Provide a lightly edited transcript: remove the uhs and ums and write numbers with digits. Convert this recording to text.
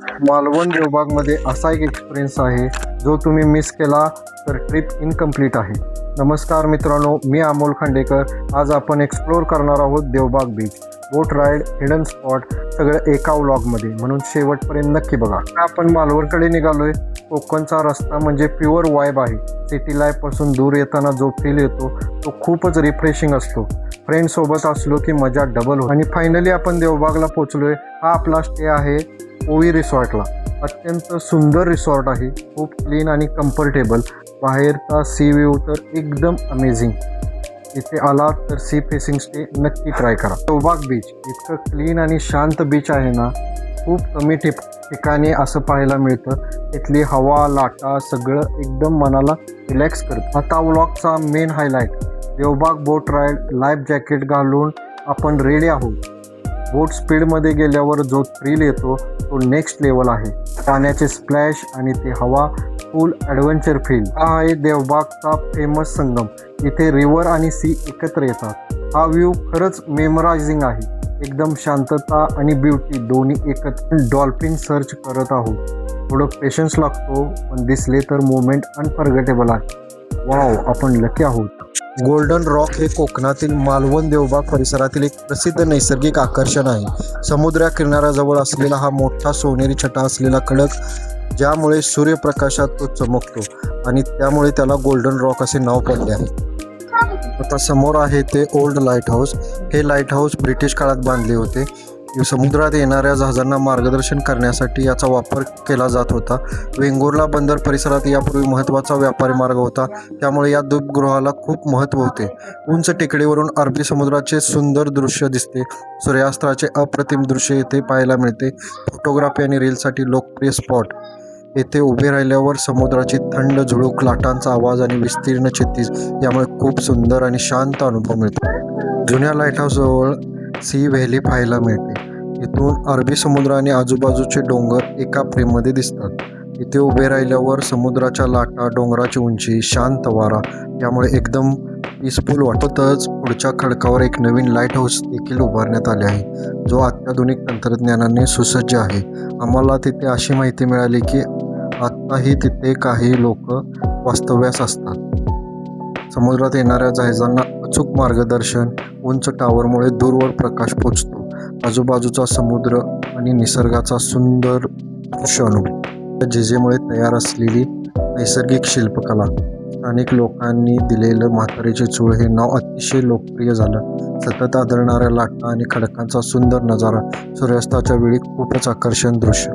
मालवण देवबागमध्ये असा एक एक्सपिरियन्स आहे जो तुम्ही मिस केला तर ट्रिप इनकम्प्लीट आहे. नमस्कार मित्रांनो, मी अमोल खांडेकर. आज आपण एक्सप्लोर करणार आहोत देवबाग बीच, बोट राईड, हिडन स्पॉट, सगळं एका व्लॉगमध्ये, म्हणून शेवटपर्यंत नक्की बघा. आपण मालवणकडे निघालोय. कोकणचा रस्ता म्हणजे प्युअर वाईब आहे. सिटी लाईफपासून दूर येताना जो फील येतो तो खूपच रिफ्रेशिंग असतो. फ्रेंडसोबत असलो की मजा डबल होतो. आणि फायनली आपण देवबागला पोचलोय. हा आपला स्टे आहे ओवी रिसॉर्टला. अत्यंत सुंदर रिसॉर्ट आहे, खूप क्लीन आणि कम्फर्टेबल. बाहेरचा सी व्ह्यू तर एकदम अमेझिंग. इथे आलात तर सी फेसिंग स्टे नक्की ट्राय करा. देवबाग बीच इतकं क्लीन आणि शांत बीच आहे ना, खूप कमी ठिकाणी असं पाहायला मिळतं. इथली हवा, लाटा सगळं एकदम मनाला रिलॅक्स करतं. आता व्लॉगचा मेन हायलाईट, देवबाग बोट राईड. लाईफ जॅकेट घालून आपण रेडी आहोत. बोट स्पीडमध्ये गेल्यावर जो थ्रिल येतो तो नेक्स्ट लेवल आहे. पाण्याचे स्प्लॅश आणि ते हवा, फुल ॲडव्हेंचर फील. हा आहे देवबागचा फेमस संगम. इथे रिव्हर आणि सी एकत्र येतात. हा व्ह्यू खरंच मेमरायझिंग आहे. एकदम शांतता आणि ब्युटी दोन्ही एकत्र. डॉल्फिन सर्च करत आहोत. थोडं पेशन्स लागतो, पण दिसले तर मोमेंट अनफॉर्गेटेबल आहे. वाव, आपण लकी आहोत. गोल्डन रॉक हे कोकणातील मालवण देवबाग परिसरातील एक प्रसिद्ध नैसर्गिक आकर्षण आहे. समुद्र किनाऱ्याजवळ असलेला हा मोठा सोनेरी छटा असलेला खडक, ज्यामुळे सूर्यप्रकाशात तो चमकतो आणि त्यामुळे त्याला गोल्डन रॉक असे नाव पडले आहे. आता समोर आहे ते ओल्ड लाईट हाऊस. हे लाईट हाऊस ब्रिटिश काळात बांधले होते. समुद्रात येणाऱ्या जहाजांना मार्गदर्शन करण्यासाठी याचा वापर केला जात होता. वेंगुर्ला बंदर परिसरात यापूर्वी महत्त्वाचा व्यापारी मार्ग होता, त्यामुळे या दीपगृहाला खूप महत्त्व होते. उंच टेकडीवरून अरबी समुद्राचे सुंदर दृश्य दिसते. सूर्यास्ताचे अप्रतिम दृश्य येथे पाहायला मिळते. फोटोग्राफी आणि रीलसाठी लोकप्रिय स्पॉट. येथे उभे राहिल्यावर समुद्राची थंड झुळूक, लाटांचा आवाज आणि विस्तीर्ण क्षितिज यामुळे खूप सुंदर आणि शांत अनुभव मिळतो. जुन्या लाईट हाऊसजवळ सी व्हॅली पाहायला मिळते. इथून अरबी समुद्र आणि आजूबाजूचे डोंगर एका फ्रेममध्ये दिसतात. इथे उभे राहिल्यावर समुद्राच्या लाटा, डोंगराची उंची, शांत वारा यामुळे एकदम पीसफुल वाटतच. पुढच्या खडकावर एक नवीन लाईट हाऊस देखील उभारण्यात आले आहे, जो अत्याधुनिक तंत्रज्ञानाने सुसज्ज आहे. आम्हाला तिथे अशी माहिती मिळाली की आत्ताही तिथे काही लोक वास्तव्यास असतात. समुद्रात येणाऱ्या जहाजांना अचूक मार्गदर्शन. उंच टावरमुळे दूरवर प्रकाश पोचतो. आजूबाजूचा समुद्र आणि निसर्गाचा सुंदर दृश्य अनुभव. जेजेमुळे तयार असलेली नैसर्गिक शिल्पकला. स्थानिक लोकांनी दिलेलं म्हातारीचे चूळ हे नाव अतिशय लोकप्रिय झालं. सतत आदळणाऱ्या लाटा आणि खडकांचा सुंदर नजारा सूर्यास्ताच्या वेळी खूपच आकर्षण दृश्य.